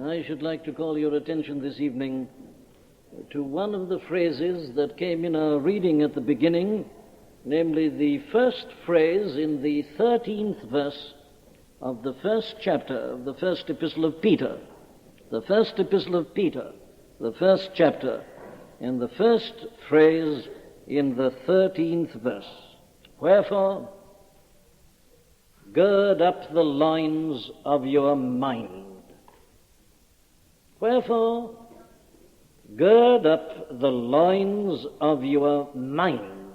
I should like to call your attention this evening to one of the phrases that came in our reading at the beginning, namely the first phrase in the 13th verse of the first chapter of the first epistle of Peter. The first epistle of Peter, the first chapter, and the first phrase in the 13th verse. Wherefore, gird up the loins of your mind. Wherefore, gird up the loins of your mind.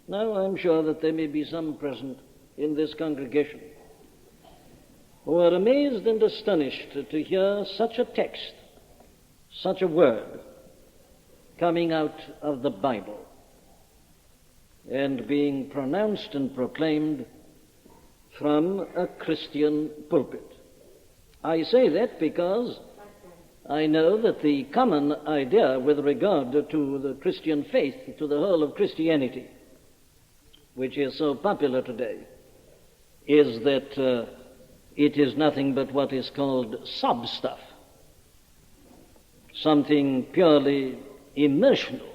Now, I'm sure that there may be some present in this congregation who are amazed and astonished to hear such a text, such a word, coming out of the Bible and being pronounced and proclaimed from a Christian pulpit. I say that because I know that the common idea with regard to the Christian faith, to the whole of Christianity, which is so popular today, is that it is nothing but what is called sub stuff, something purely emotional,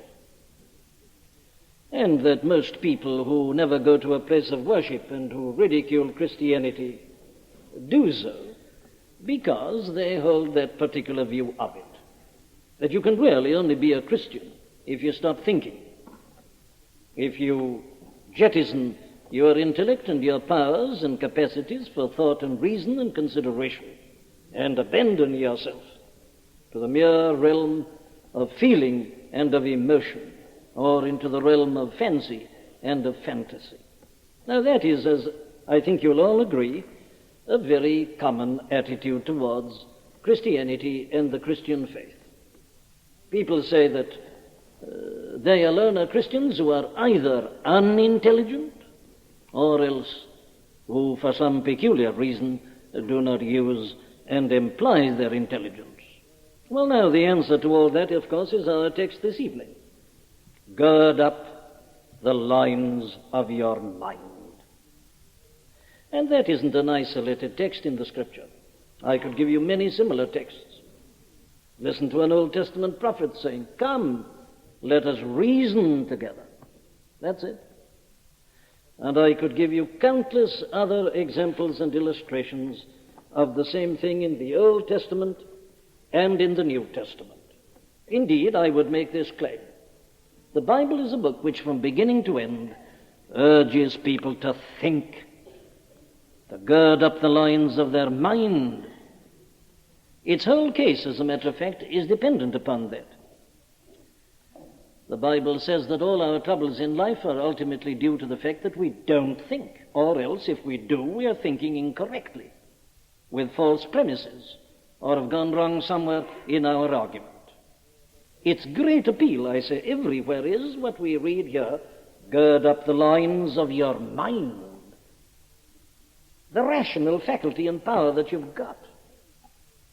and that most people who never go to a place of worship and who ridicule Christianity do so because they hold that particular view of it, that you can really only be a Christian if you stop thinking, if you jettison your intellect and your powers and capacities for thought and reason and consideration, and abandon yourself to the mere realm of feeling and of emotion, or into the realm of fancy and of fantasy. Now that is, as I think you'll all agree, a very common attitude towards Christianity and the Christian faith. People say that they alone are Christians who are either unintelligent or else who, for some peculiar reason, do not use and employ their intelligence. Well, now, the answer to all that, of course, is our text this evening. Gird up the loins of your mind. And that isn't an isolated text in the Scripture. I could give you many similar texts. Listen to an Old Testament prophet saying, "Come, let us reason together." That's it. And I could give you countless other examples and illustrations of the same thing in the Old Testament and in the New Testament. Indeed, I would make this claim. The Bible is a book which from beginning to end urges people to think, to gird up the loins of their mind. Its whole case, as a matter of fact, is dependent upon that. The Bible says that all our troubles in life are ultimately due to the fact that we don't think, or else, if we do, we are thinking incorrectly, with false premises, or have gone wrong somewhere in our argument. Its great appeal, I say, everywhere is what we read here: gird up the loins of your mind. The rational faculty and power that you've got.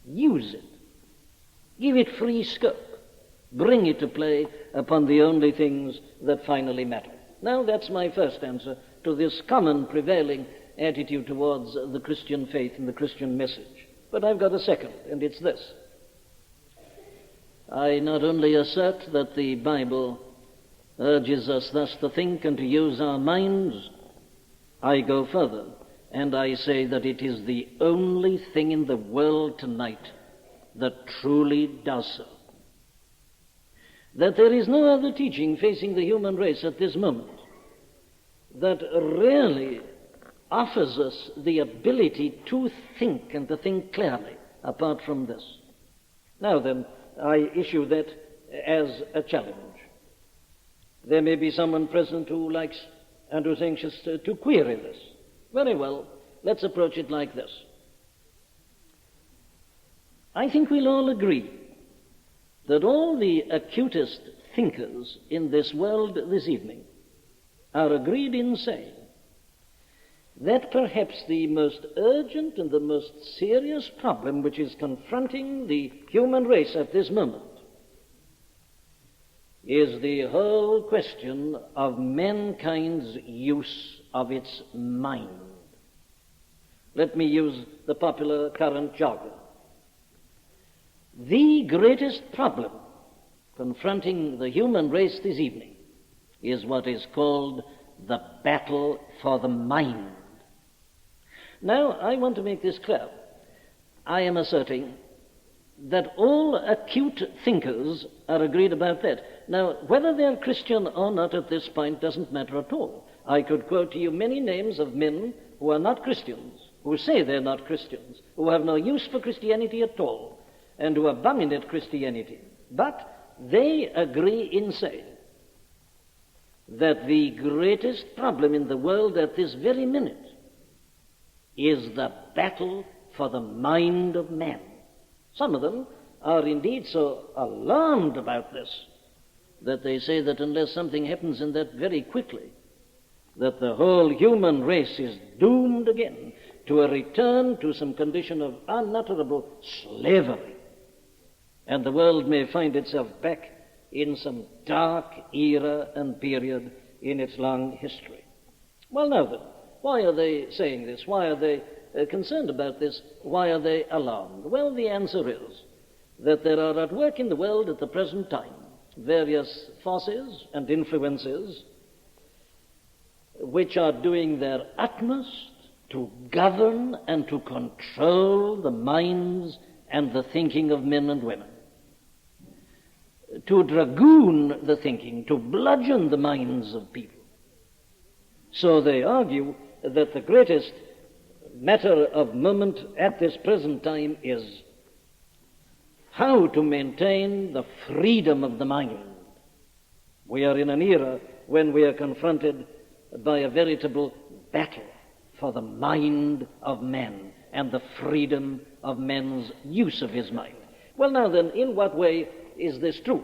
Use it. Give it free scope. Bring it to play upon the only things that finally matter. Now, that's my first answer to this common prevailing attitude towards the Christian faith and the Christian message. But I've got a second, and it's this. I not only assert that the Bible urges us thus to think and to use our minds, I go further, and I say that it is the only thing in the world tonight that truly does so. That there is no other teaching facing the human race at this moment that really offers us the ability to think and to think clearly apart from this. Now then, I issue that as a challenge. There may be someone present who likes and who's anxious to query this. Very well, let's approach it like this. I think we'll all agree that all the acutest thinkers in this world this evening are agreed in saying that perhaps the most urgent and the most serious problem which is confronting the human race at this moment is the whole question of mankind's use of its mind. Let me use the popular current jargon. The greatest problem confronting the human race this evening is what is called the battle for the mind. Now, I want to make this clear. I am asserting that all acute thinkers are agreed about that. Now, whether they're Christian or not at this point doesn't matter at all. I could quote to you many names of men who are not Christians, who say they're not Christians, who have no use for Christianity at all, and who abominate Christianity. But they agree in saying that the greatest problem in the world at this very minute is the battle for the mind of man. Some of them are indeed so alarmed about this that they say that unless something happens in that very quickly, that the whole human race is doomed again to a return to some condition of unutterable slavery, and the world may find itself back in some dark era and period in its long history. Well, now then, why are they saying this? Why are they concerned about this? Why are they alarmed? Well, the answer is that there are at work in the world at the present time various forces and influences which are doing their utmost to govern and to control the minds and the thinking of men and women, to dragoon the thinking, to bludgeon the minds of people. So they argue that the greatest matter of moment at this present time is how to maintain the freedom of the mind. We are in an era when we are confronted by a veritable battle for the mind of man and the freedom of man's use of his mind. Well, now then, in what way is this true?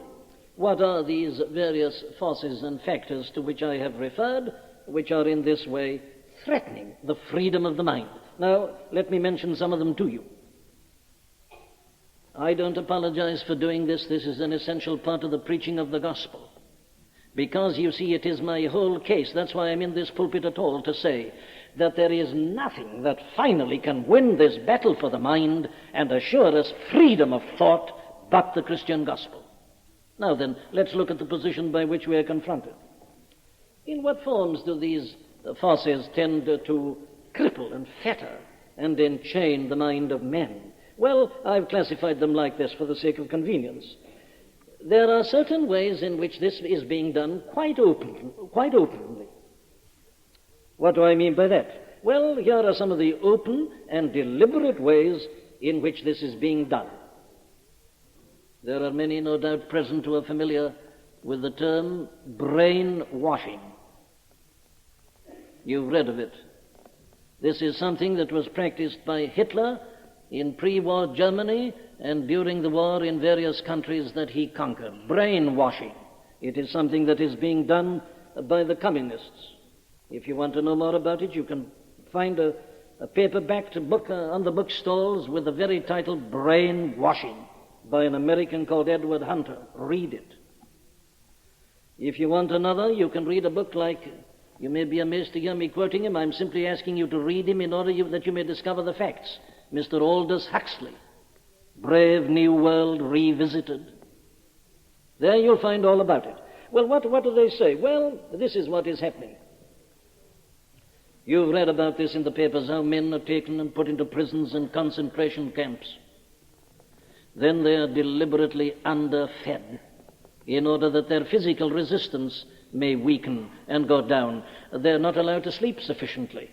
What are these various forces and factors to which I have referred, which are in this way threatening the freedom of the mind? Now, let me mention some of them to you. I don't apologize for doing this. This is an essential part of the preaching of the gospel. Because, you see, it is my whole case. That's why I'm in this pulpit at all, to say that there is nothing that finally can win this battle for the mind and assure us freedom of thought but the Christian gospel. Now then, let's look at the position by which we are confronted. In what forms do these forces tend to cripple and fetter and enchain the mind of men? Well, I've classified them like this for the sake of convenience. There are certain ways in which this is being done quite openly. What do I mean by that? Well, here are some of the open and deliberate ways in which this is being done. There are many, no doubt, present who are familiar with the term brainwashing. You've read of it. This is something that was practiced by Hitler in pre-war Germany and during the war in various countries that he conquered. Brainwashing. It is something that is being done by the communists. If you want to know more about it, you can find a paperbacked book on the bookstalls with the very title Brainwashing by an American called Edward Hunter. Read it. If you want another, you can read a book like, you may be amazed to hear me quoting him, I'm simply asking you to read him in order that you may discover the facts. Mr. Aldous Huxley, Brave New World Revisited. There you'll find all about it. Well, what do they say? Well, this is what is happening. You've read about this in the papers, how men are taken and put into prisons and concentration camps. Then they are deliberately underfed in order that their physical resistance may weaken and go down. They're not allowed to sleep sufficiently.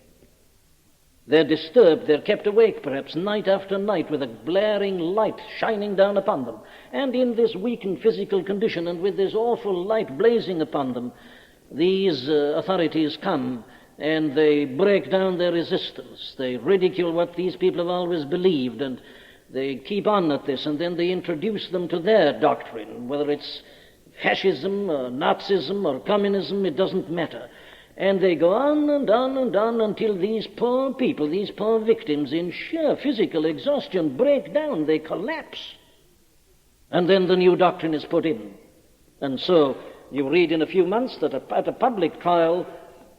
They're disturbed, they're kept awake perhaps night after night with a blaring light shining down upon them. And in this weakened physical condition and with this awful light blazing upon them, these authorities come and they break down their resistance. They ridicule what these people have always believed, and they keep on at this, and then they introduce them to their doctrine, whether it's fascism or Nazism or communism, it doesn't matter. And they go on and on and on until these poor people, these poor victims, in sheer physical exhaustion, break down, they collapse. And then the new doctrine is put in. And so you read in a few months that at a public trial,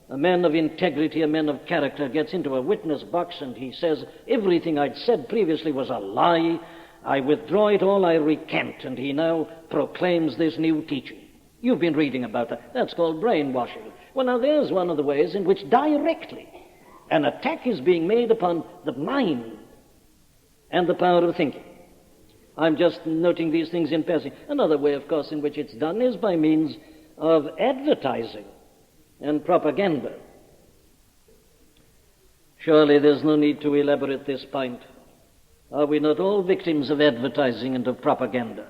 a man of integrity, a man of character, gets into a witness box and he says, everything I'd said previously was a lie. I withdraw it all, I recant, and he now proclaims this new teaching. You've been reading about that. That's called brainwashing. Well, now there's one of the ways in which directly an attack is being made upon the mind and the power of thinking. I'm just noting these things in passing. Another way, of course, in which it's done is by means of advertising and propaganda. Surely there's no need to elaborate this point. Are we not all victims of advertising and of propaganda?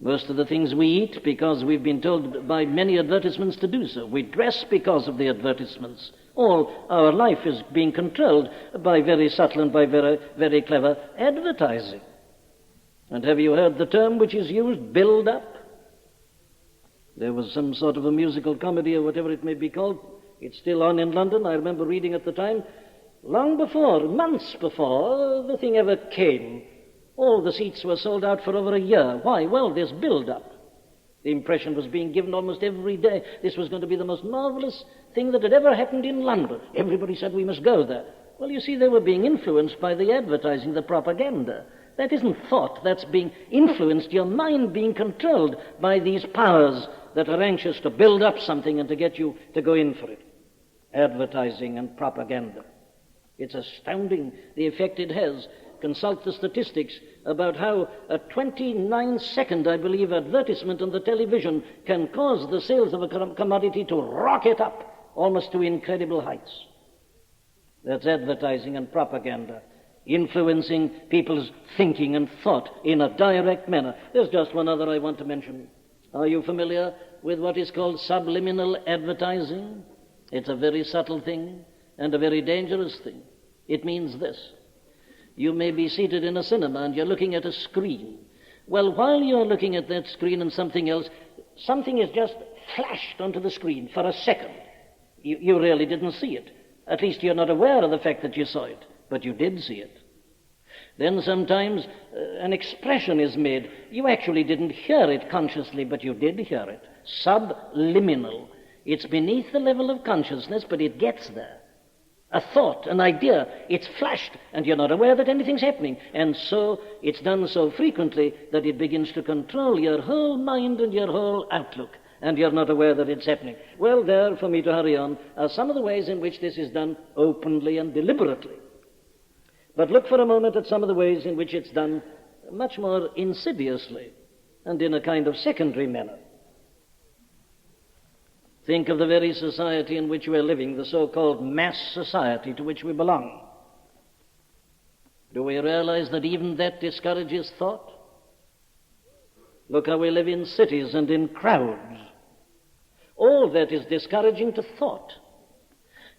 Most of the things we eat because we've been told by many advertisements to do so. We dress because of the advertisements. All our life is being controlled by very subtle and by very, very clever advertising. And have you heard the term which is used, build up? There was some sort of a musical comedy or whatever it may be called. It's still on in London. I remember reading at the time, long before, months before the thing ever came, all the seats were sold out for over a year. Why? Well, this build-up. The impression was being given almost every day. This was going to be the most marvelous thing that had ever happened in London. Everybody said we must go there. Well, you see, they were being influenced by the advertising, the propaganda. That isn't thought. That's being influenced, your mind being controlled by these powers that are anxious to build up something and to get you to go in for it. Advertising and propaganda. It's astounding the effect it has. Consult the statistics about how a 29-second, I believe, advertisement on the television can cause the sales of a commodity to rocket up almost to incredible heights. That's advertising and propaganda, influencing people's thinking and thought in a direct manner. There's just one other I want to mention. Are you familiar with what is called subliminal advertising? It's a very subtle thing and a very dangerous thing. It means this. You may be seated in a cinema and you're looking at a screen. Well, while you're looking at that screen and something else, something is just flashed onto the screen for a second. You really didn't see it. At least you're not aware of the fact that you saw it, but you did see it. Then sometimes an expression is made. You actually didn't hear it consciously, but you did hear it. Subliminal. It's beneath the level of consciousness, but it gets there. A thought, an idea, it's flashed, and you're not aware that anything's happening. And so it's done so frequently that it begins to control your whole mind and your whole outlook, and you're not aware that it's happening. Well, there, for me to hurry on, are some of the ways in which this is done openly and deliberately. But look for a moment at some of the ways in which it's done much more insidiously and in a kind of secondary manner. Think of the very society in which we're living, the so-called mass society to which we belong. Do we realize that even that discourages thought? Look how we live in cities and in crowds. All that is discouraging to thought.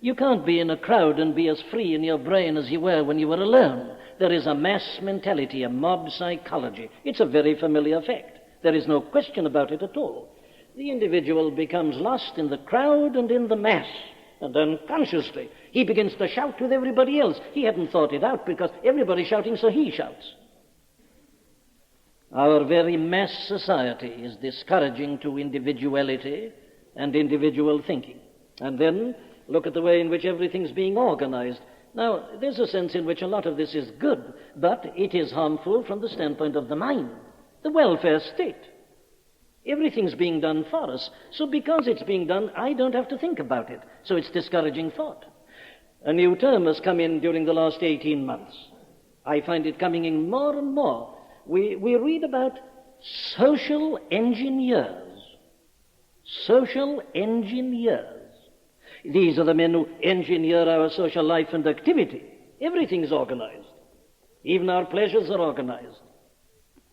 You can't be in a crowd and be as free in your brain as you were when you were alone. There is a mass mentality, a mob psychology. It's a very familiar fact. There is no question about it at all. The individual becomes lost in the crowd and in the mass, and unconsciously he begins to shout with everybody else. He hadn't thought it out because everybody's shouting, so he shouts. Our very mass society is discouraging to individuality and individual thinking. And then look at the way in which everything's being organized. Now, there's a sense in which a lot of this is good, but it is harmful from the standpoint of the mind, the welfare state. Everything's being done for us, so because it's being done, I don't have to think about it. So it's discouraging thought. A new term has come in during the last 18 months. I find it coming in more and more. We read about social engineers. Social engineers. These are the men who engineer our social life and activity. Everything's organized. Even our pleasures are organized.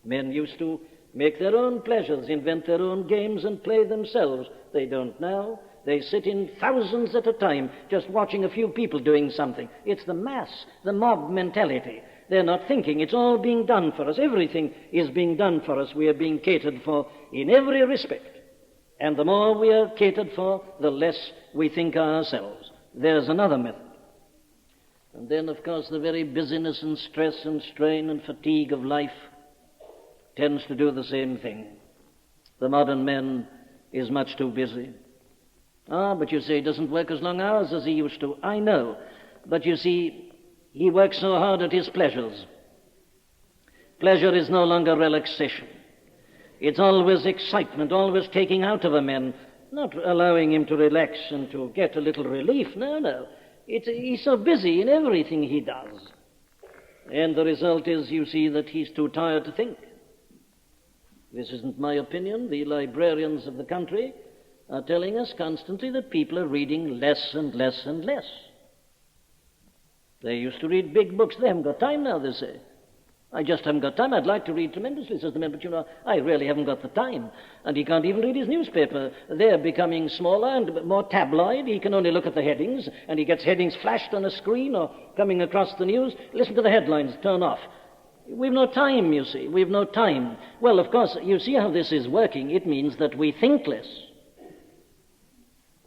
Men used to make their own pleasures, invent their own games and play themselves. They don't now. They sit in thousands at a time just watching a few people doing something. It's the mass, the mob mentality. They're not thinking. It's all being done for us. Everything is being done for us. We are being catered for in every respect. And the more we are catered for, the less we think ourselves. There's another method. And then, of course, the very busyness and stress and strain and fatigue of life tends to do the same thing. The modern man is much too busy. But you say he doesn't work as long hours as he used to. I know. But you see, he works so hard at his pleasures. Pleasure is no longer relaxation. It's always excitement, always taking out of a man, not allowing him to relax and to get a little relief. No. He's so busy in everything he does. And the result is, you see, that he's too tired to think. This isn't my opinion. The librarians of the country are telling us constantly that people are reading less and less and less. They used to read big books. They haven't got time now, they say. I just haven't got time. I'd like to read tremendously, says the man, but I really haven't got the time. And he can't even read his newspaper. They're becoming smaller and more tabloid. He can only look at the headings, and he gets headings flashed on a screen or coming across the news. Listen to the headlines, turn off. We've no time, you see. We've no time. Well, of course, you see how this is working. It means that we think less.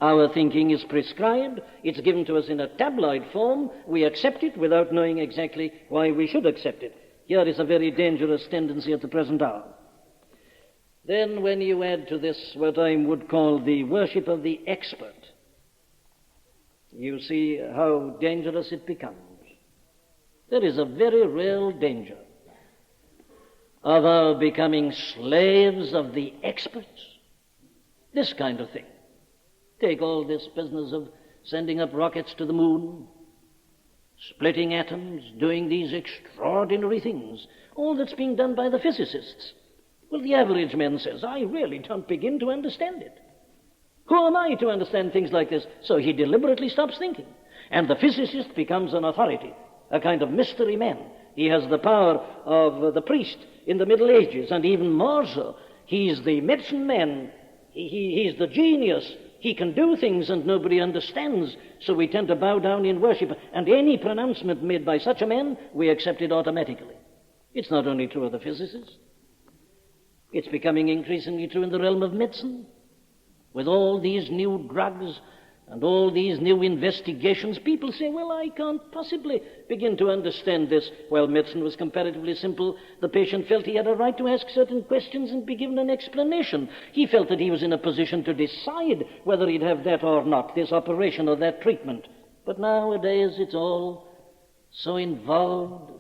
Our thinking is prescribed. It's given to us in a tabloid form. We accept it without knowing exactly why we should accept it. Here is a very dangerous tendency at the present hour. Then when you add to this what I would call the worship of the expert, you see how dangerous it becomes. There is a very real danger of our becoming slaves of the experts. This kind of thing. Take all this business of sending up rockets to the moon, splitting atoms, doing these extraordinary things, all that's being done by the physicists. Well, the average man says, I really don't begin to understand it. Who am I to understand things like this? So he deliberately stops thinking. And the physicist becomes an authority, a kind of mystery man. He has the power of the priest in the Middle Ages, and even more so. He's the medicine man. He's the genius. He can do things and nobody understands, so we tend to bow down in worship. And any pronouncement made by such a man, we accept it automatically. It's not only true of the physicists. It's becoming increasingly true in the realm of medicine. With all these new drugs and all these new investigations, people say, well, I can't possibly begin to understand this. While medicine was comparatively simple, the patient felt he had a right to ask certain questions and be given an explanation. He felt that he was in a position to decide whether he'd have that or not, this operation or that treatment. But nowadays it's all so involved,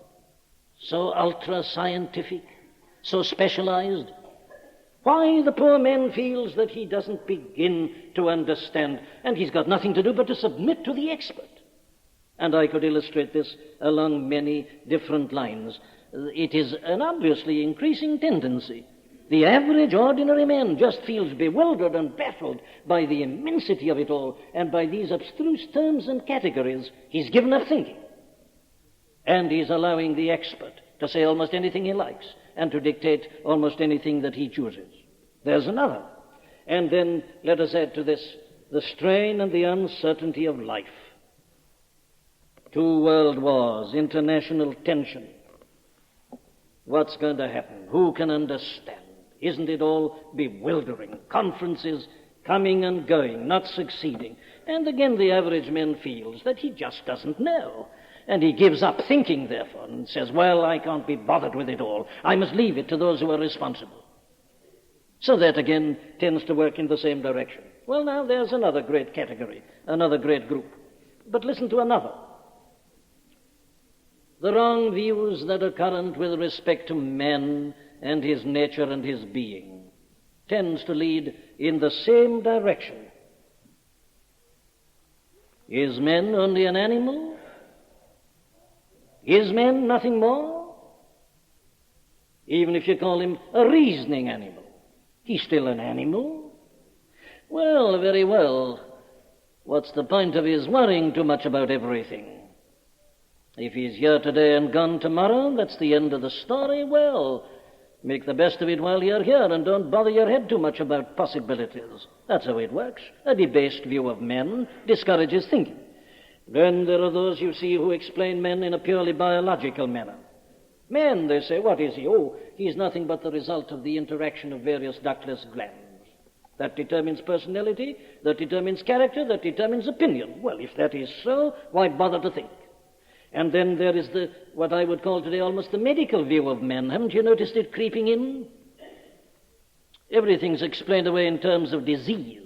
so ultra-scientific, so specialized. Why the poor man feels that he doesn't begin to understand, and he's got nothing to do but to submit to the expert. And I could illustrate this along many different lines. It is an obviously increasing tendency. The average ordinary man just feels bewildered and baffled by the immensity of it all, and by these abstruse terms and categories. He's given up thinking, and he's allowing the expert to say almost anything he likes, and to dictate almost anything that he chooses. There's another. And then let us add to this the strain and the uncertainty of life. 2 world wars, international tension. What's going to happen? Who can understand? Isn't it all bewildering? Conferences coming and going, not succeeding. And again the average man feels that he just doesn't know. And he gives up thinking, therefore, and says, well, I can't be bothered with it all. I must leave it to those who are responsible. So that, again, tends to work in the same direction. Well, now, there's another great category, another great group. But listen to another. The wrong views that are current with respect to man and his nature and his being tends to lead in the same direction. Is man only an animal? Is man nothing more? Even if you call him a reasoning animal, he's still an animal. Well, very well. What's the point of his worrying too much about everything? If he's here today and gone tomorrow, that's the end of the story. Well, make the best of it while you're here, and don't bother your head too much about possibilities. That's how it works. A debased view of men discourages thinking. Then there are those, you see, who explain men in a purely biological manner. Man, they say, what is he? Oh, he's nothing but the result of the interaction of various ductless glands. That determines personality, that determines character, that determines opinion. Well, if that is so, why bother to think? And then there is what I would call today almost the medical view of men. Haven't you noticed it creeping in? Everything's explained away in terms of disease.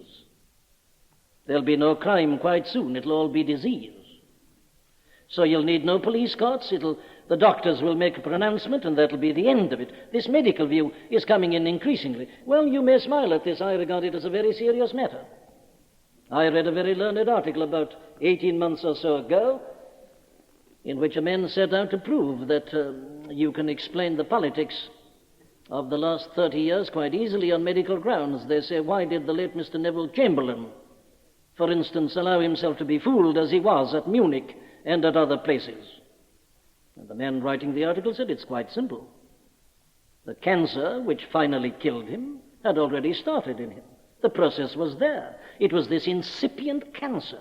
There'll be no crime quite soon. It'll all be disease. So you'll need no police courts. It'll The doctors will make a pronouncement and that'll be the end of it. This medical view is coming in increasingly. Well, you may smile at this. I regard it as a very serious matter. I read a very learned article about 18 months or so ago in which a man set out to prove that you can explain the politics of the last 30 years quite easily on medical grounds. They say, why did the late Mr. Neville Chamberlain, for instance, allow himself to be fooled as he was at Munich and at other places? And the man writing the article said, it's quite simple. The cancer which finally killed him had already started in him. The process was there. It was this incipient cancer.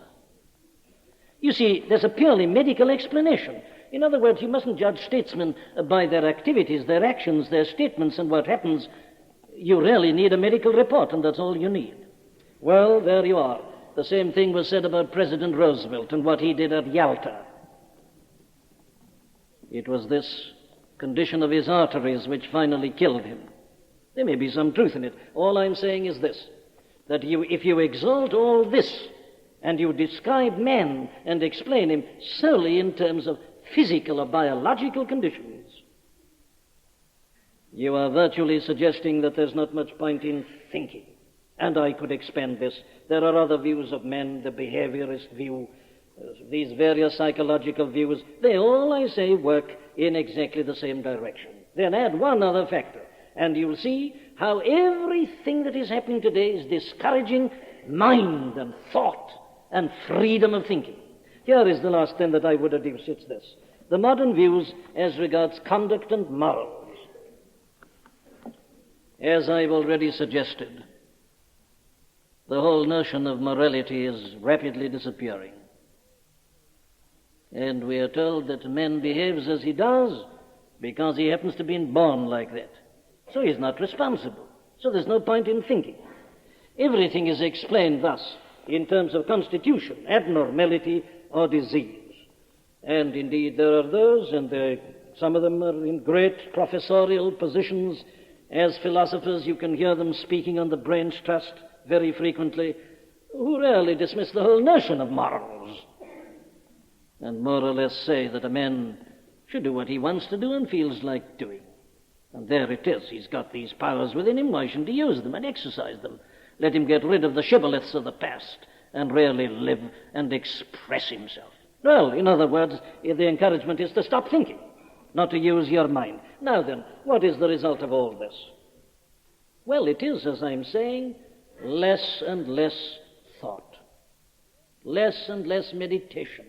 You see, there's a purely medical explanation. In other words, you mustn't judge statesmen by their activities, their actions, their statements, and what happens. You really need a medical report, and that's all you need. Well, there you are. The same thing was said about President Roosevelt and what he did at Yalta. It was this condition of his arteries which finally killed him. There may be some truth in it. All I'm saying is this, that if you exalt all this and you describe man and explain him solely in terms of physical or biological conditions, you are virtually suggesting that there's not much point in thinking. And I could expand this. There are other views of men, the behaviorist view, these various psychological views. They all, I say, work in exactly the same direction. Then add one other factor, and you'll see how everything that is happening today is discouraging mind and thought and freedom of thinking. Here is the last thing that I would adduce. It's this. The modern views as regards conduct and morals. As I've already suggested, the whole notion of morality is rapidly disappearing. And we are told that man behaves as he does because he happens to be born like that. So he's not responsible. So there's no point in thinking. Everything is explained thus in terms of constitution, abnormality, or disease. And indeed there are those, and some of them are in great professorial positions as philosophers. You can hear them speaking on the Brains Trust very frequently, who rarely dismiss the whole notion of morals, and more or less say that a man should do what he wants to do and feels like doing. And there it is. He's got these powers within him. Why shouldn't he use them and exercise them? Let him get rid of the shibboleths of the past and really live and express himself. Well, in other words, the encouragement is to stop thinking, not to use your mind. Now then, what is the result of all this? Well, it is, as I'm saying, less and less thought, less and less meditation,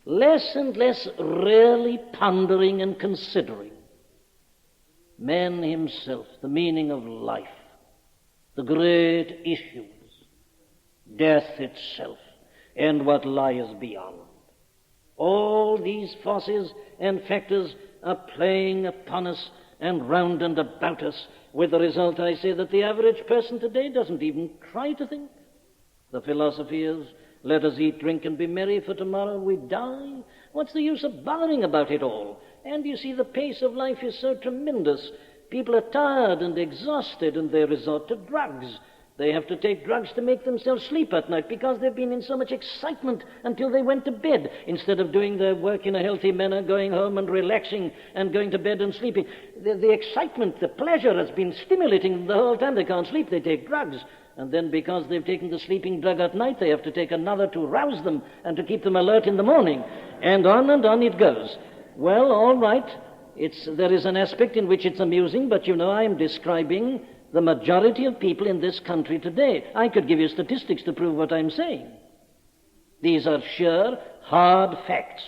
less and less really pondering and considering man himself, the meaning of life, the great issues, death itself, and what lies beyond. All these forces and factors are playing upon us and round and about us, with the result, I say, that the average person today doesn't even try to think. The philosophy is, let us eat, drink, and be merry, for tomorrow we die. What's the use of bothering about it all? And you see, the pace of life is so tremendous. People are tired and exhausted, and they resort to drugs. They have to take drugs to make themselves sleep at night because they've been in so much excitement until they went to bed, instead of doing their work in a healthy manner, going home and relaxing and going to bed and sleeping. The excitement, the pleasure has been stimulating them the whole time. They can't sleep. They take drugs. And then because they've taken the sleeping drug at night, they have to take another to rouse them and to keep them alert in the morning. And on it goes. Well, all right. There is an aspect in which it's amusing, but you know, I am describing the majority of people in this country today. I could give you statistics to prove what I'm saying. These are sure, hard facts.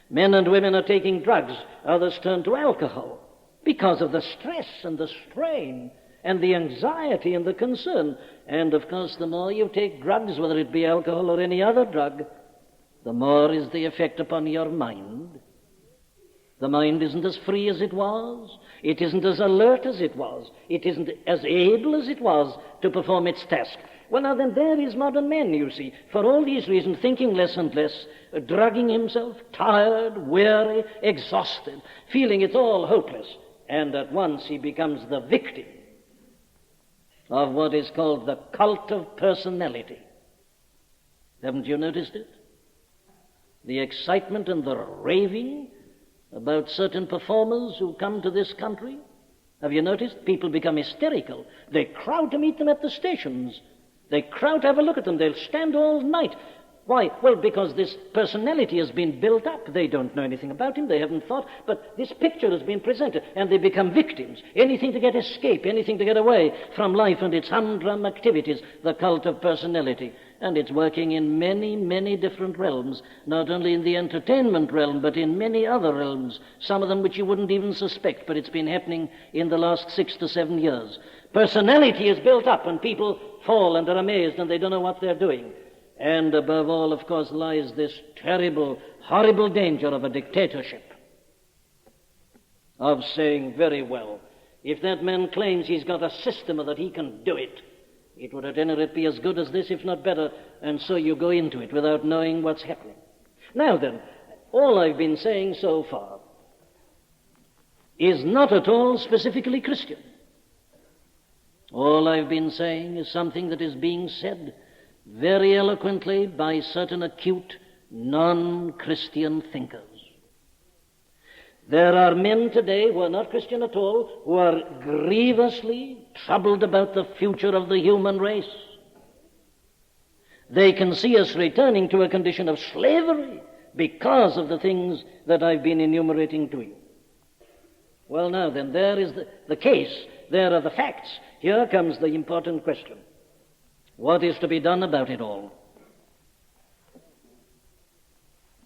Men and women are taking drugs. Others turn to alcohol because of the stress and the strain and the anxiety and the concern. And, of course, the more you take drugs, whether it be alcohol or any other drug, the more is the effect upon your mind. The mind isn't as free as it was. It isn't as alert as it was. It isn't as able as it was to perform its task. Well, now then, there is modern man, you see, for all these reasons, thinking less and less, drugging himself, tired, weary, exhausted, feeling it's all hopeless. And at once he becomes the victim of what is called the cult of personality. Haven't you noticed it? the excitement and the raving about certain performers who come to this country? Have you noticed? People become hysterical. They crowd to meet them at the stations. They crowd to have a look at them. They'll stand all night. Why? Well, because this personality has been built up. They don't know anything about him. They haven't thought. But this picture has been presented, and they become victims. Anything to get escape, anything to get away from life and its humdrum activities, the cult of personality. And it's working in many, many different realms, not only in the entertainment realm, but in many other realms, some of them which you wouldn't even suspect, but it's been happening in the last 6 to 7 years. Personality is built up, and people fall and are amazed, and they don't know what they're doing. And above all, of course, lies this terrible, horrible danger of a dictatorship, of saying, very well, if that man claims he's got a system or that he can do it, it would at any rate be as good as this, if not better, and so you go into it without knowing what's happening. Now then, all I've been saying so far is not at all specifically Christian. All I've been saying is something that is being said very eloquently by certain acute, non-Christian thinkers. There are men today who are not Christian at all, who are grievously troubled about the future of the human race. They can see us returning to a condition of slavery because of the things that I've been enumerating to you. Well, now then, there is the case. There are the facts. Here comes the important question. What is to be done about it all?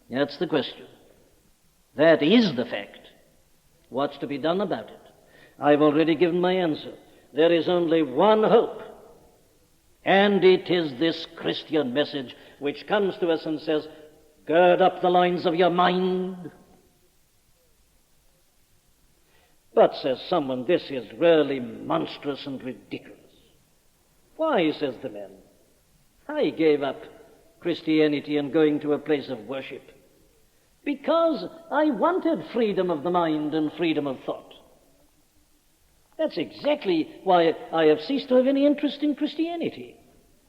That's the question. That is the fact. What's to be done about it? I've already given my answer. There is only one hope, and it is this Christian message which comes to us and says, gird up the loins of your mind. But, says someone, this is really monstrous and ridiculous. Why, says the man, I gave up Christianity and going to a place of worship because I wanted freedom of the mind and freedom of thought. That's exactly why I have ceased to have any interest in Christianity.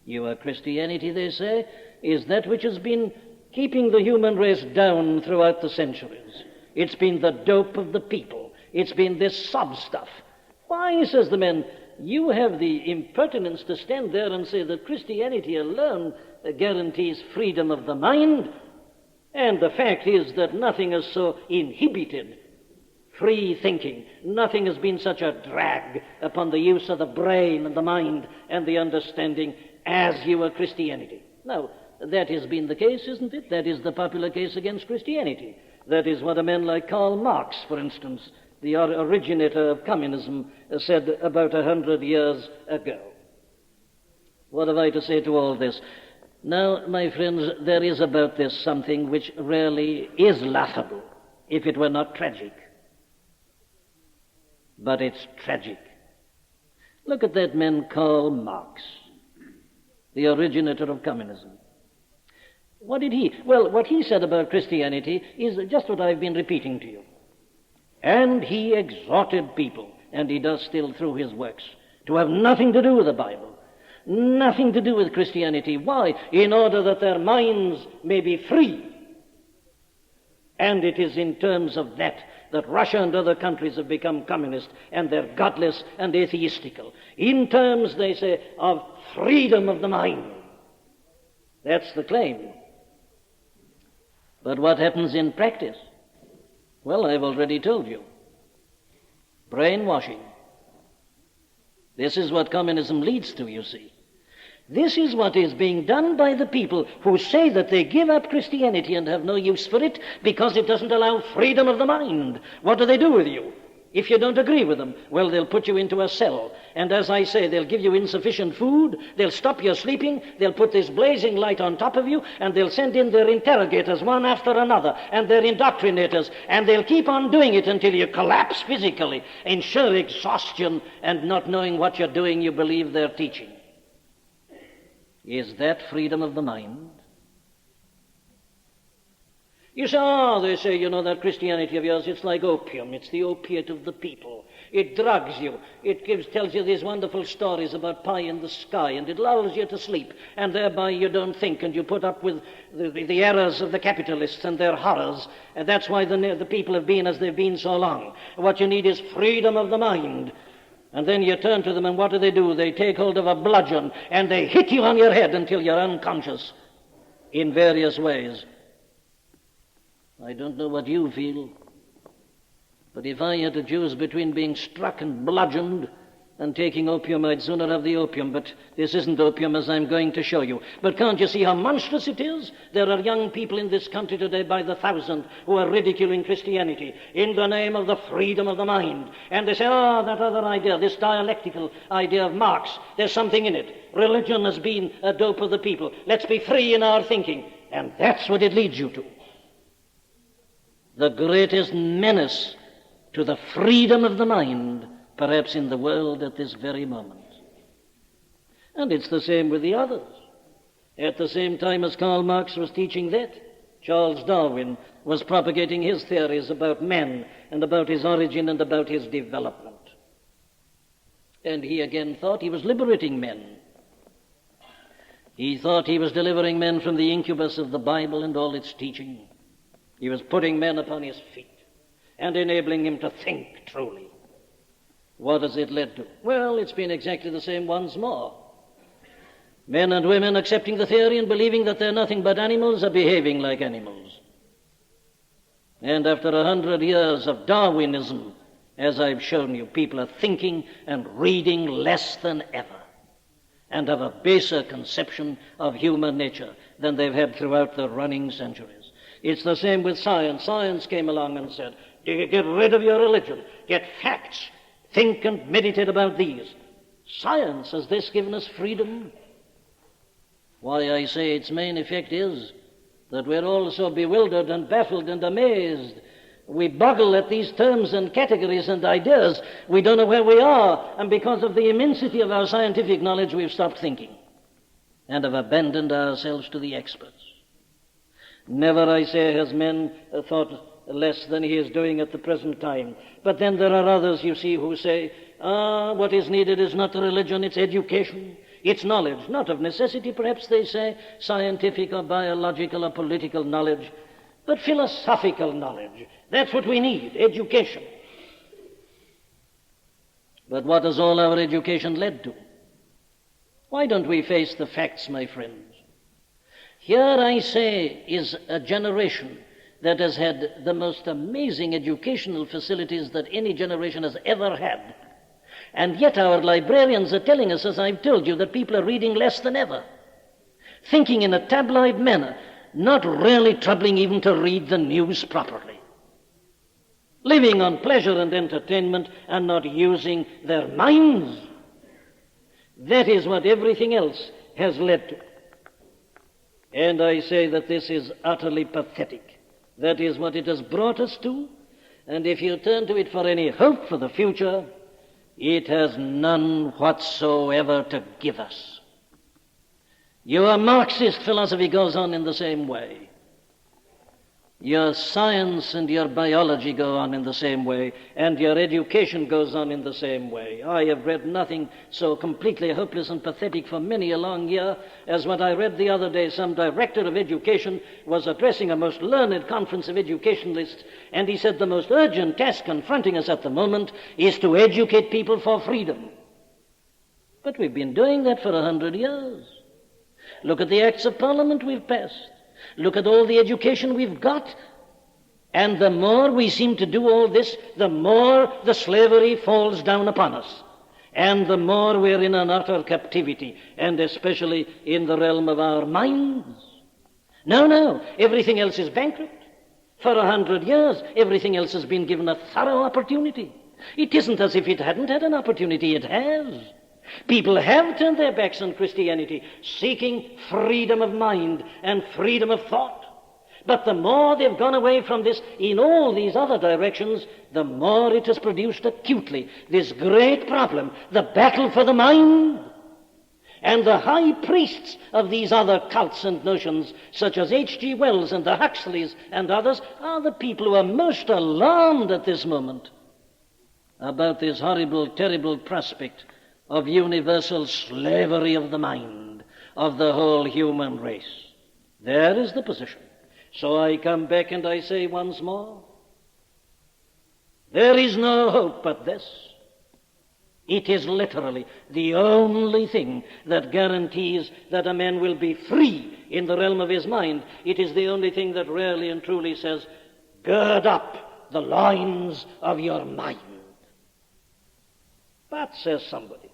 Your Christianity, they say, is that which has been keeping the human race down throughout the centuries. It's been the dope of the people. It's been this sob stuff. Why, says the man, you have the impertinence to stand there and say that Christianity alone guarantees freedom of the mind, and the fact is that nothing has so inhibited free thinking. Nothing has been such a drag upon the use of the brain and the mind and the understanding as your Christianity. Now, that has been the case, isn't it? That is the popular case against Christianity. That is what a man like Karl Marx, for instance, the originator of communism, said about 100 years ago. What have I to say to all this? Now, my friends, there is about this something which really is laughable, if it were not tragic. But it's tragic. Look at that man Karl Marx, the originator of communism. What did he? Well, what he said about Christianity is just what I've been repeating to you. And he exhorted people, and he does still through his works, to have nothing to do with the Bible, nothing to do with Christianity. Why? In order that their minds may be free. And it is in terms of that Russia and other countries have become communist, and they're godless and atheistical. In terms, they say, of freedom of the mind. That's the claim. But what happens in practice? Well, I've already told you. Brainwashing. This is what communism leads to, you see. This is what is being done by the people who say that they give up Christianity and have no use for it because it doesn't allow freedom of the mind. What do they do with you if you don't agree with them? Well, they'll put you into a cell. And as I say, they'll give you insufficient food, they'll stop your sleeping, they'll put this blazing light on top of you, and they'll send in their interrogators one after another, and their indoctrinators, and they'll keep on doing it until you collapse physically in sheer exhaustion, and not knowing what you're doing, you believe they're teaching. Is that freedom of the mind? You say, they say, that Christianity of yours, it's like opium. It's the opiate of the people. It drugs you. It tells you these wonderful stories about pie in the sky, and it lulls you to sleep, and thereby you don't think, and you put up with the errors of the capitalists and their horrors, and that's why the people have been as they've been so long. What you need is freedom of the mind. And then you turn to them, and what do? They take hold of a bludgeon, and they hit you on your head until you're unconscious in various ways. I don't know what you feel, but if I had to choose between being struck and bludgeoned and taking opium, I'd sooner have the opium, but this isn't opium, as I'm going to show you. But can't you see how monstrous it is? There are young people in this country today by the thousand who are ridiculing Christianity in the name of the freedom of the mind. And they say, that other idea, this dialectical idea of Marx, there's something in it. Religion has been a dope of the people. Let's be free in our thinking. And that's what it leads you to. The greatest menace to the freedom of the mind, perhaps in the world at this very moment. And it's the same with the others. At the same time as Karl Marx was teaching that, Charles Darwin was propagating his theories about man and about his origin and about his development. And he again thought he was liberating men. He thought he was delivering men from the incubus of the Bible and all its teaching. He was putting men upon his feet and enabling him to think truly. What has it led to? Well, it's been exactly the same once more. Men and women accepting the theory and believing that they're nothing but animals are behaving like animals. And after 100 years of Darwinism, as I've shown you, people are thinking and reading less than ever and have a baser conception of human nature than they've had throughout the running centuries. It's the same with science. Science came along and said, get rid of your religion, get facts, think and meditate about these. Science, has this given us freedom? Why, I say its main effect is that we're all so bewildered and baffled and amazed. We boggle at these terms and categories and ideas. We don't know where we are, and because of the immensity of our scientific knowledge, we've stopped thinking and have abandoned ourselves to the experts. Never, I say, has man thought less than he is doing at the present time. But then there are others, you see, who say, what is needed is not religion, it's education, it's knowledge. Not of necessity, perhaps they say, scientific or biological or political knowledge, but philosophical knowledge. That's what we need, education. But what has all our education led to? Why don't we face the facts, my friends? Here, I say, is a generation that has had the most amazing educational facilities that any generation has ever had. And yet our librarians are telling us, as I've told you, that people are reading less than ever, thinking in a tabloid manner, not really troubling even to read the news properly, living on pleasure and entertainment and not using their minds. That is what everything else has led to. And I say that this is utterly pathetic. That is what it has brought us to. And if you turn to it for any hope for the future, it has none whatsoever to give us. Your Marxist philosophy goes on in the same way. Your science and your biology go on in the same way, and your education goes on in the same way. I have read nothing so completely hopeless and pathetic for many a long year as what I read the other day. Some director of education was addressing a most learned conference of educationalists, and he said the most urgent task confronting us at the moment is to educate people for freedom. But we've been doing that for 100 years. Look at the Acts of Parliament we've passed. Look at all the education we've got. And the more we seem to do all this, the more the slavery falls down upon us. And the more we're in an utter captivity, and especially in the realm of our minds. No, everything else is bankrupt. For 100 years, everything else has been given a thorough opportunity. It isn't as if it hadn't had an opportunity, it has. People have turned their backs on Christianity, seeking freedom of mind and freedom of thought. But the more they've gone away from this in all these other directions, the more it has produced acutely this great problem, the battle for the mind. And the high priests of these other cults and notions, such as H.G. Wells and the Huxleys and others, are the people who are most alarmed at this moment about this horrible, terrible prospect of universal slavery of the mind of the whole human race. There is the position. So I come back and I say once more, there is no hope but this. It is literally the only thing that guarantees that a man will be free in the realm of his mind. It is the only thing that really and truly says, gird up the loins of your mind. But, says somebody,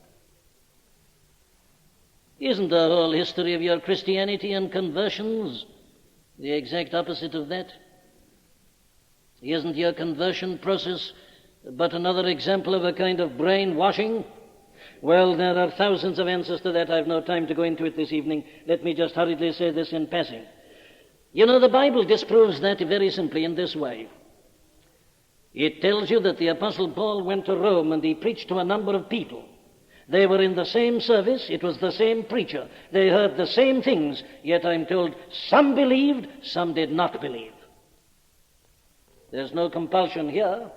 isn't the whole history of your Christianity and conversions the exact opposite of that? Isn't your conversion process but another example of a kind of brainwashing? Well, there are thousands of answers to that. I've no time to go into it this evening. Let me just hurriedly say this in passing. You know, the Bible disproves that very simply in this way. It tells you that the Apostle Paul went to Rome and he preached to a number of people. They were in the same service. It was the same preacher. They heard the same things. Yet I'm told some believed, some did not believe. There's no compulsion here.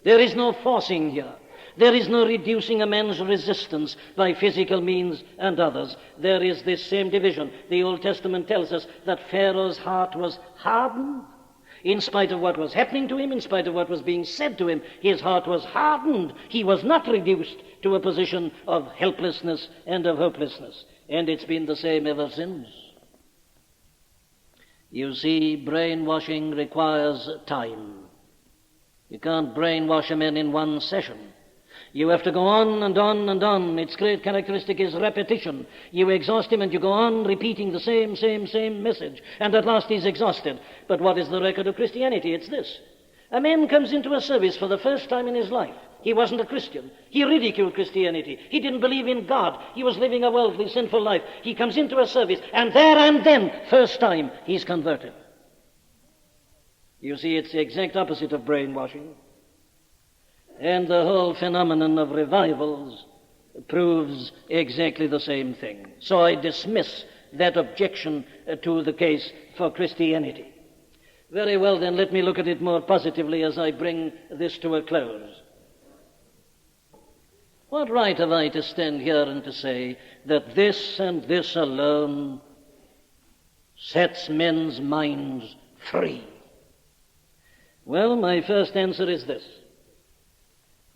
There is no forcing here. There is no reducing a man's resistance by physical means and others. There is this same division. The Old Testament tells us that Pharaoh's heart was hardened. In spite of what was happening to him, in spite of what was being said to him, his heart was hardened. He was not reduced to a position of helplessness and of hopelessness. And it's been the same ever since. You see, brainwashing requires time. You can't brainwash a man in one session. You have to go on and on and on. Its great characteristic is repetition. You exhaust him and you go on repeating the same message. And at last he's exhausted. But what is the record of Christianity? It's this. A man comes into a service for the first time in his life. He wasn't a Christian. He ridiculed Christianity. He didn't believe in God. He was living a worldly, sinful life. He comes into a service, and there and then, first time, he's converted. You see, it's the exact opposite of brainwashing. And the whole phenomenon of revivals proves exactly the same thing. So I dismiss that objection to the case for Christianity. Very well, then, let me look at it more positively as I bring this to a close. What right have I to stand here and to say that this and this alone sets men's minds free? Well, my first answer is this,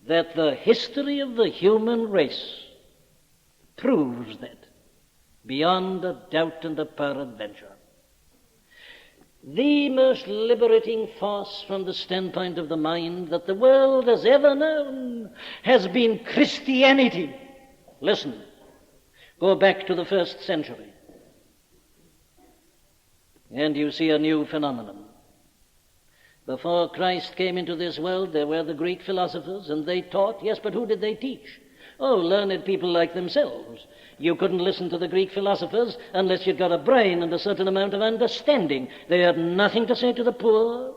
that the history of the human race proves that, beyond a doubt and a peradventure. The most liberating force from the standpoint of the mind that the world has ever known has been Christianity. Listen, go back to the 1st century, and you see a new phenomenon. Before Christ came into this world, there were the Greek philosophers, and they taught. Yes, but who did they teach? Oh, learned people like themselves. You couldn't listen to the Greek philosophers unless you'd got a brain and a certain amount of understanding. They had nothing to say to the poor.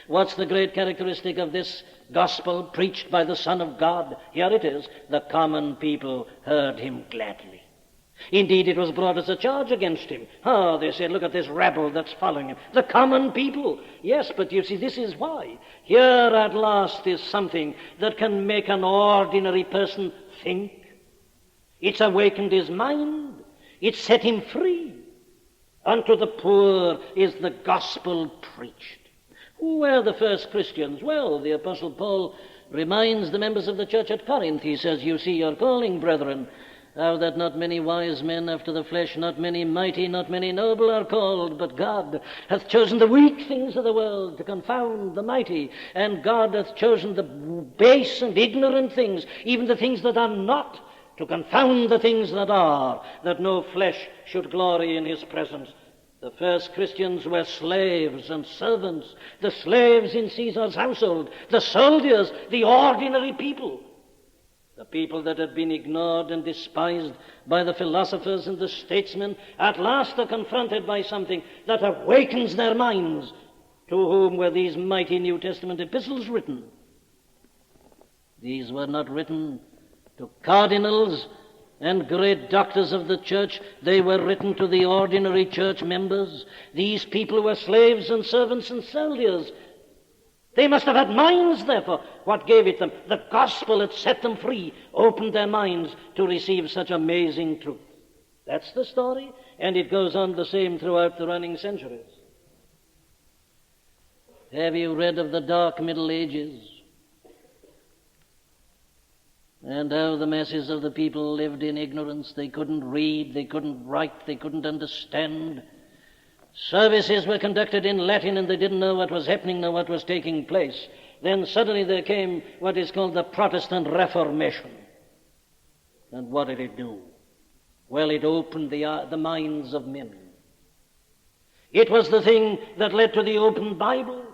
What's the great characteristic of this gospel preached by the Son of God? Here it is. The common people heard him gladly. Indeed, it was brought as a charge against him. Oh, they said, look at this rabble that's following him. The common people. Yes, but you see, this is why. Here at last is something that can make an ordinary person think. It's awakened his mind. It's set him free. Unto the poor is the gospel preached. Who were the first Christians? Well, the Apostle Paul reminds the members of the church at Corinth. He says, you see your calling, brethren, how that not many wise men after the flesh, not many mighty, not many noble are called, but God hath chosen the weak things of the world to confound the mighty, and God hath chosen the base and ignorant things, even the things that are not, to confound the things that are, that no flesh should glory in his presence. The first Christians were slaves and servants, the slaves in Caesar's household, the soldiers, the ordinary people. The people that had been ignored and despised by the philosophers and the statesmen at last are confronted by something that awakens their minds. To whom were these mighty New Testament epistles written? These were not written to cardinals and great doctors of the church, they were written to the ordinary church members. These people were slaves and servants and soldiers. They must have had minds, therefore. What gave it them? The gospel had set them free, opened their minds to receive such amazing truth. That's the story, and it goes on the same throughout the running centuries. Have you read of the dark Middle Ages? And how the masses of the people lived in ignorance. They couldn't read, they couldn't write, they couldn't understand. Services were conducted in Latin and they didn't know what was happening nor what was taking place. Then suddenly there came what is called the Protestant Reformation. And what did it do? Well, it opened the minds of men. It was the thing that led to the open Bible.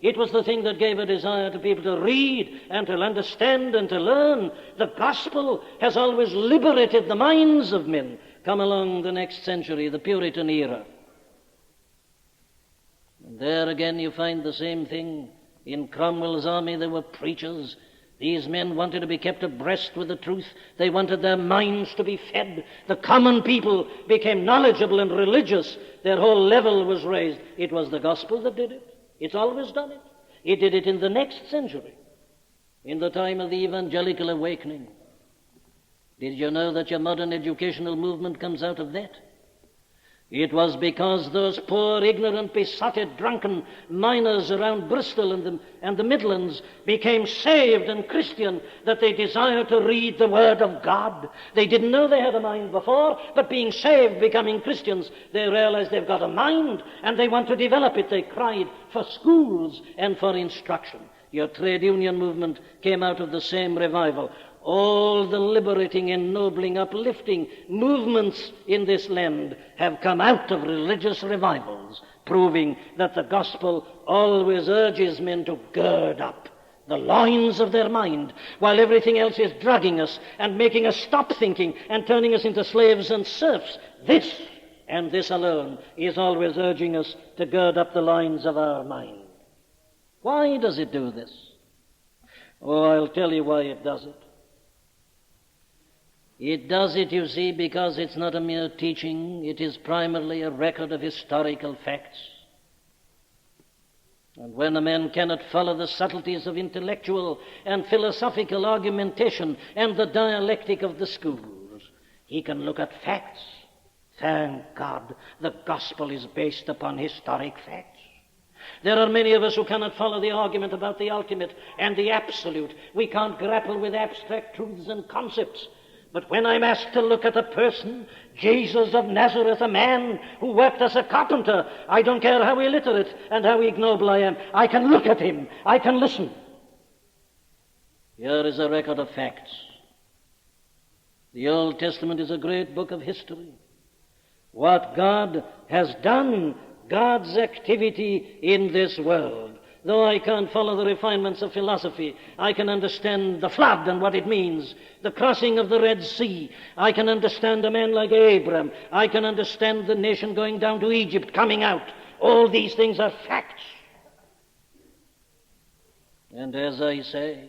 It was the thing that gave a desire to people to read and to understand and to learn. The gospel has always liberated the minds of men. Come along the next century, the Puritan era. And there again you find the same thing. In Cromwell's army there were preachers. These men wanted to be kept abreast with the truth. They wanted their minds to be fed. The common people became knowledgeable and religious. Their whole level was raised. It was the gospel that did it. It's always done it. It did it in the next century, in the time of the evangelical awakening. Did you know that your modern educational movement comes out of that? It was because those poor, ignorant, besotted, drunken miners around Bristol and the Midlands became saved and Christian that they desired to read the Word of God. They didn't know they had a mind before, but being saved, becoming Christians, they realized they've got a mind and they want to develop it. They cried for schools and for instruction. Your trade union movement came out of the same revival. All the liberating, ennobling, uplifting movements in this land have come out of religious revivals, proving that the gospel always urges men to gird up the loins of their mind, while everything else is drugging us and making us stop thinking and turning us into slaves and serfs. This, and this alone, is always urging us to gird up the loins of our mind. Why does it do this? Oh, I'll tell you why it does it. It does it, you see, because it's not a mere teaching. It is primarily a record of historical facts. And when a man cannot follow the subtleties of intellectual and philosophical argumentation and the dialectic of the schools, he can look at facts. Thank God, the gospel is based upon historic facts. There are many of us who cannot follow the argument about the ultimate and the absolute. We can't grapple with abstract truths and concepts. But when I'm asked to look at a person, Jesus of Nazareth, a man who worked as a carpenter, I don't care how illiterate and how ignoble I am, I can look at him, I can listen. Here is a record of facts. The Old Testament is a great book of history. What God has done, God's activity in this world. Though I can't follow the refinements of philosophy, I can understand the flood and what it means, the crossing of the Red Sea. I can understand a man like Abraham. I can understand the nation going down to Egypt, coming out. All these things are facts. And as I say,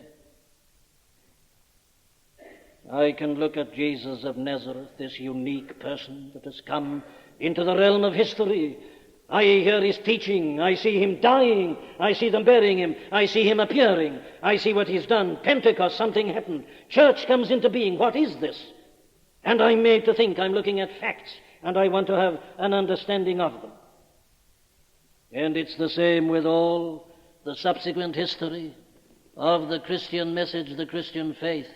I can look at Jesus of Nazareth, this unique person that has come into the realm of history. I hear his teaching, I see him dying, I see them burying him, I see him appearing, I see what he's done. Pentecost, something happened. Church comes into being. What is this? And I'm made to think. I'm looking at facts, and I want to have an understanding of them. And it's the same with all the subsequent history of the Christian message, the Christian faith,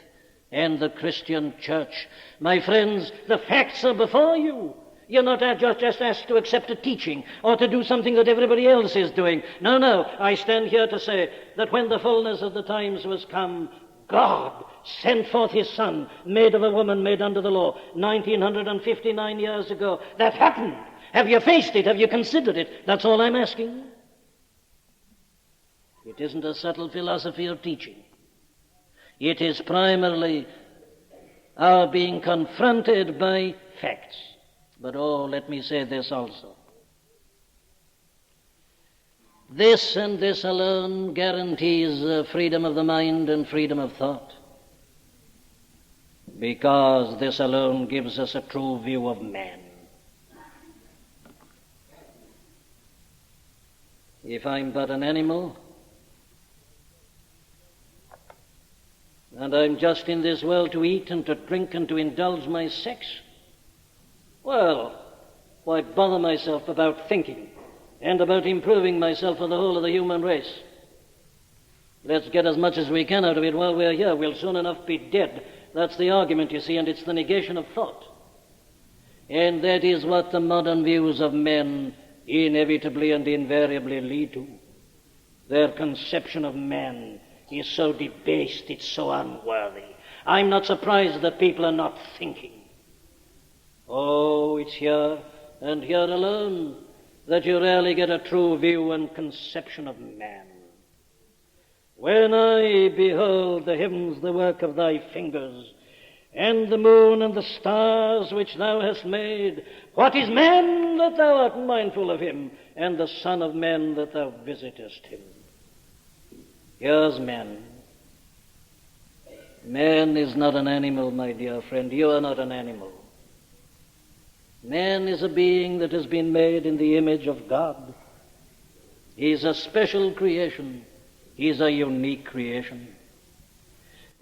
and the Christian church. My friends, the facts are before you. You're not just asked to accept a teaching or to do something that everybody else is doing. No, I stand here to say that when the fullness of the times was come, God sent forth his Son, made of a woman, made under the law, 1959 years ago. That happened. Have you faced it? Have you considered it? That's all I'm asking. It isn't a subtle philosophy or teaching. It is primarily our being confronted by facts. But let me say this also. This and this alone guarantees freedom of the mind and freedom of thought. because this alone gives us a true view of man. If I'm but an animal, and I'm just in this world to eat and to drink and to indulge my sex, well, why bother myself about thinking and about improving myself for the whole of the human race? Let's get as much as we can out of it while we're here. We'll soon enough be dead. That's the argument, you see, and it's the negation of thought. And that is what the modern views of men inevitably and invariably lead to. Their conception of man is so debased, it's so unworthy. I'm not surprised that people are not thinking. Oh, it's here, and here alone, that you rarely get a true view and conception of man. When I behold the heavens, the work of thy fingers, and the moon and the stars which thou hast made, what is man that thou art mindful of him, and the Son of Man that thou visitest him? Here's man. Man is not an animal, my dear friend. You are not an animal. Man is a being that has been made in the image of God. He's a special creation. He's a unique creation.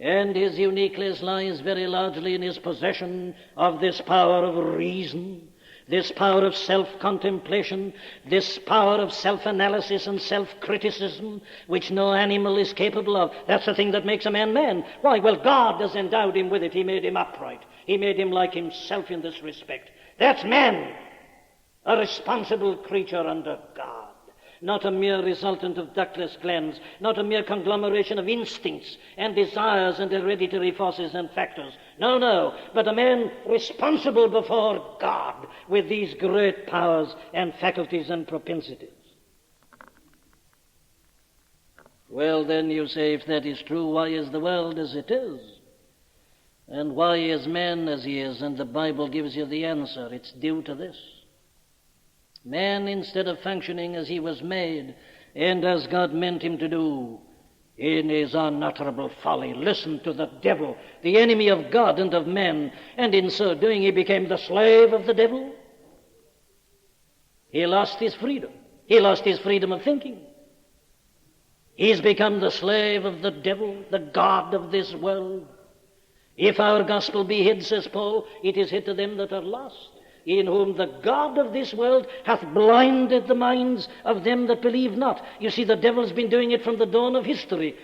And his uniqueness lies very largely in his possession of this power of reason, this power of self-contemplation, this power of self-analysis and self-criticism, which no animal is capable of. That's the thing that makes a man man. Why? Well, God has endowed him with it. He made him upright. He made him like himself in this respect. That's man, a responsible creature under God. Not a mere resultant of ductless glands, not a mere conglomeration of instincts and desires and hereditary forces and factors. No, but a man responsible before God with these great powers and faculties and propensities. Well, then you say, if that is true, why is the world as it is? And why is man as he is? And the Bible gives you the answer. It's due to this. Man, instead of functioning as he was made and as God meant him to do, in his unutterable folly, listened to the devil, the enemy of God and of men, and in so doing he became the slave of the devil. He lost his freedom. He lost his freedom of thinking. He's become the slave of the devil, the god of this world. If our gospel be hid, says Paul, it is hid to them that are lost, in whom the God of this world hath blinded the minds of them that believe not. You see, the devil's been doing it from the dawn of history.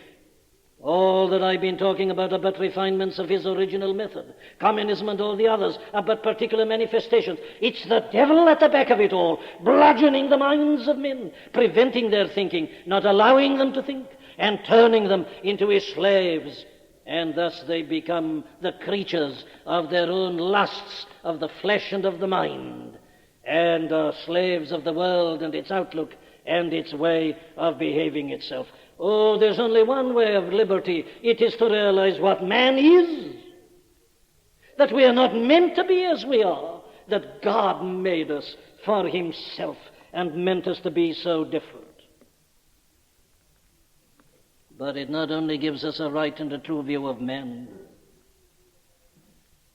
All that I've been talking about are but refinements of his original method. Communism and all the others are but particular manifestations. It's the devil at the back of it all, bludgeoning the minds of men, preventing their thinking, not allowing them to think, and turning them into his slaves. And thus they become the creatures of their own lusts of the flesh and of the mind, and are slaves of the world and its outlook and its way of behaving itself. Oh, there's only one way of liberty. It is to realize what man is, that we are not meant to be as we are, that God made us for himself and meant us to be so different. But it not only gives us a right and a true view of men,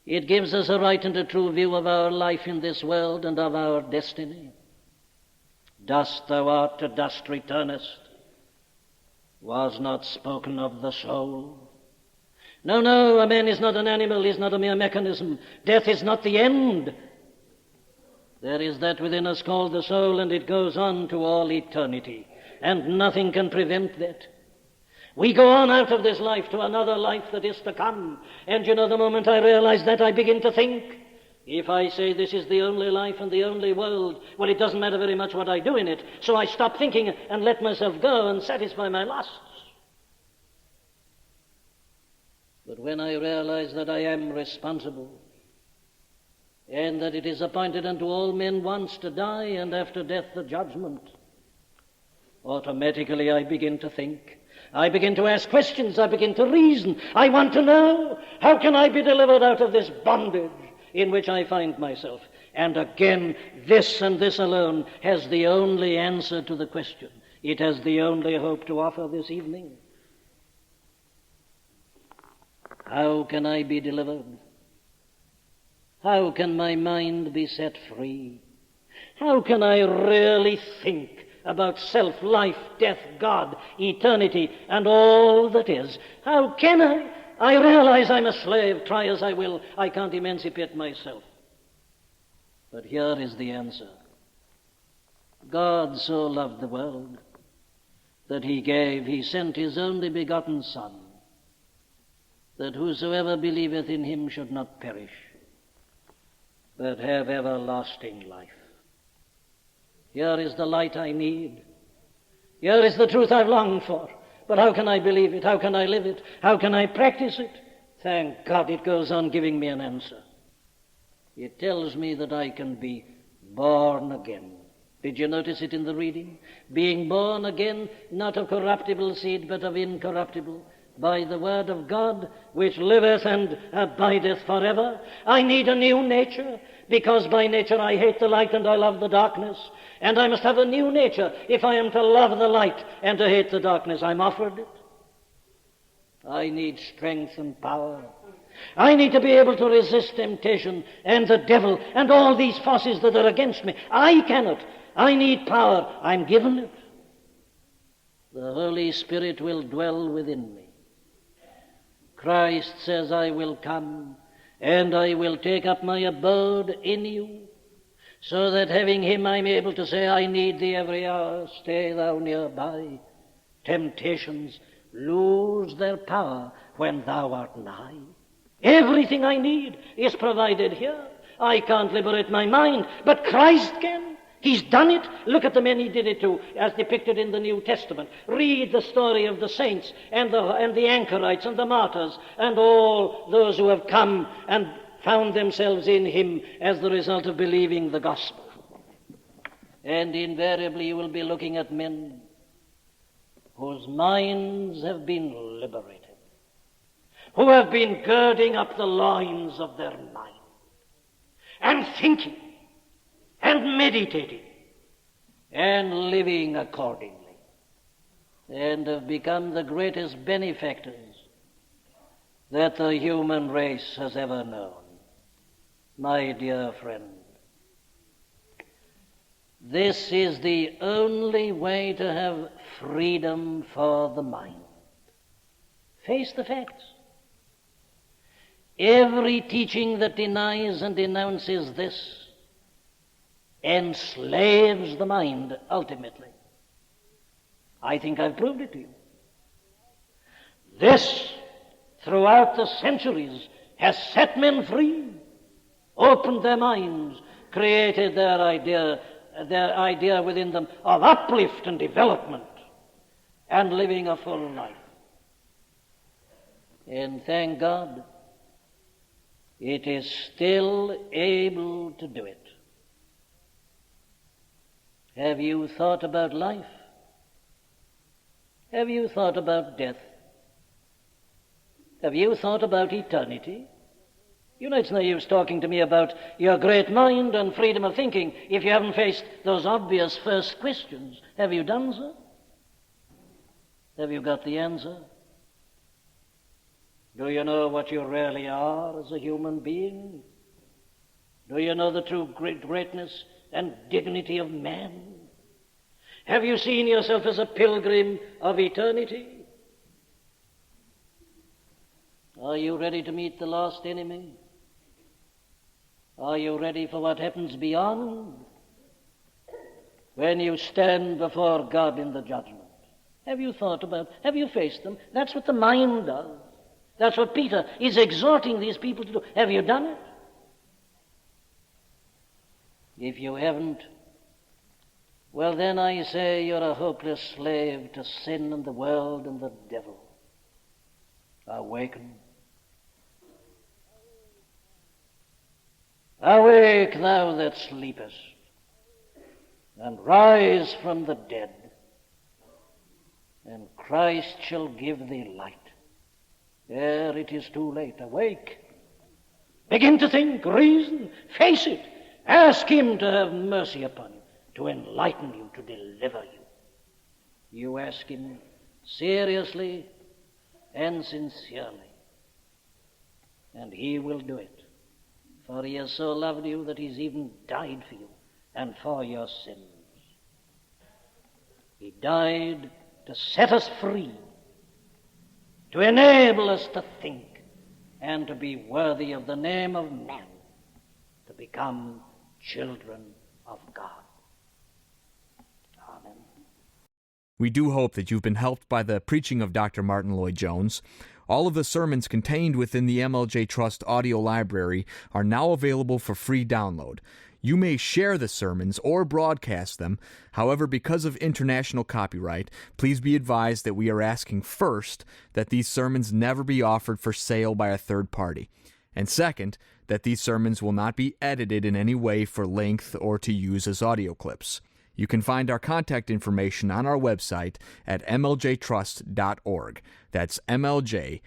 it gives us a right and a true view of our life in this world and of our destiny. Dust thou art, to dust returnest, was not spoken of the soul. No, a man is not an animal, he is not a mere mechanism. Death is not the end. There is that within us called the soul, and it goes on to all eternity, and nothing can prevent that. We go on out of this life to another life that is to come. And you know, the moment I realize that, I begin to think. If I say this is the only life and the only world, well, it doesn't matter very much what I do in it. So I stop thinking and let myself go and satisfy my lusts. But when I realize that I am responsible, and that it is appointed unto all men once to die, and after death the judgment, automatically I begin to think. I begin to ask questions. I begin to reason. I want to know, how can I be delivered out of this bondage in which I find myself? And again, this and this alone has the only answer to the question. It has the only hope to offer this evening. How can I be delivered? How can my mind be set free? How can I really think about self, life, death, God, eternity, and all that is? How can I? I realize I'm a slave. Try as I will, I can't emancipate myself. But here is the answer. God so loved the world that he sent his only begotten Son, that whosoever believeth in him should not perish, but have everlasting life. Here is the light I need. Here is the truth I've longed for. But how can I believe it? How can I live it? How can I practice it? Thank God it goes on giving me an answer. It tells me that I can be born again. Did you notice it in the reading? Being born again, not of corruptible seed, but of incorruptible, by the word of God, which liveth and abideth forever. I need a new nature, because by nature I hate the light and I love the darkness. And I must have a new nature if I am to love the light and to hate the darkness. I'm offered it. I need strength and power. I need to be able to resist temptation and the devil and all these forces that are against me. I cannot. I need power. I'm given it. The Holy Spirit will dwell within me. Christ says, I will come and I will take up my abode in you, so that having him I'm able to say, I need thee every hour, stay thou nearby. Temptations lose their power when thou art nigh. Everything I need is provided here. I can't liberate my mind, but Christ can. He's done it. Look at the men he did it to, as depicted in the New Testament. Read the story of the saints and the anchorites and the martyrs and all those who have come and found themselves in him as the result of believing the gospel. And invariably you will be looking at men whose minds have been liberated, who have been girding up the loins of their mind and thinking and meditating and living accordingly, and have become the greatest benefactors that the human race has ever known. My dear friend, this is the only way to have freedom for the mind. Face the facts. Every teaching that denies and denounces this enslaves the mind ultimately. I think I've proved it to you. This, throughout the centuries, has set men free, opened their minds, created their idea within them of uplift and development and living a full life. And thank God, it is still able to do it. Have you thought about life? Have you thought about death? Have you thought about eternity? You know, it's no use talking to me about your great mind and freedom of thinking if you haven't faced those obvious first questions. Have you done so? Have you got the answer? Do you know what you really are as a human being? Do you know the true greatness and dignity of man? Have you seen yourself as a pilgrim of eternity? Are you ready to meet the lost enemy? Are you ready for what happens beyond? When you stand before God in the judgment, have you faced them? That's what the mind does. That's what Peter is exhorting these people to do. Have you done it? If you haven't, well then I say you're a hopeless slave to sin and the world and the devil. Awaken. Awake, thou that sleepest, and rise from the dead, and Christ shall give thee light. Ere it is too late, awake. Begin to think, reason, face it. Ask him to have mercy upon you, to enlighten you, to deliver you. You ask him seriously and sincerely, and he will do it. For he has so loved you that he's even died for you and for your sins. He died to set us free, to enable us to think and to be worthy of the name of man, to become children of God. Amen. We do hope that you've been helped by the preaching of Dr. Martin Lloyd-Jones. All of the sermons contained within the MLJ Trust audio library are now available for free download. You may share the sermons or broadcast them. However, because of international copyright, please be advised that we are asking first that these sermons never be offered for sale by a third party. And second, that these sermons will not be edited in any way for length or to use as audio clips. You can find our contact information on our website at mljtrust.org. That's mljtrust.org.